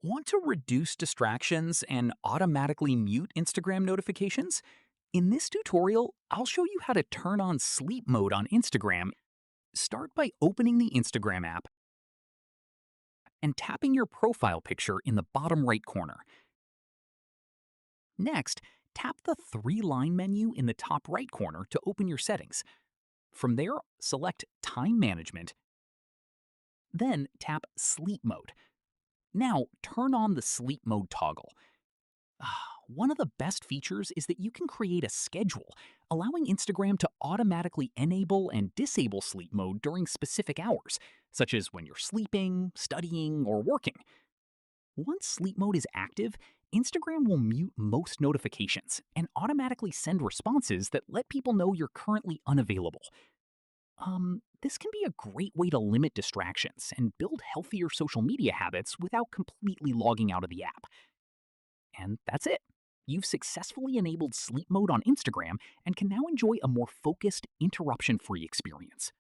Want to reduce distractions and automatically mute Instagram notifications? In this tutorial, I'll show you how to turn on sleep mode on Instagram. Start by opening the Instagram app and tapping your profile picture in the bottom right corner. Next, tap the three-line menu in the top right corner to open your settings. From there, select Time Management, then tap Sleep Mode. Now, turn on the sleep mode toggle. One of the best features is that you can create a schedule, allowing Instagram to automatically enable and disable sleep mode during specific hours, such as when you're sleeping, studying, or working. Once sleep mode is active, Instagram will mute most notifications and automatically send responses that let people know you're currently unavailable. This can be a great way to limit distractions and build healthier social media habits without completely logging out of the app. And that's it. You've successfully enabled sleep mode on Instagram and can now enjoy a more focused, interruption-free experience.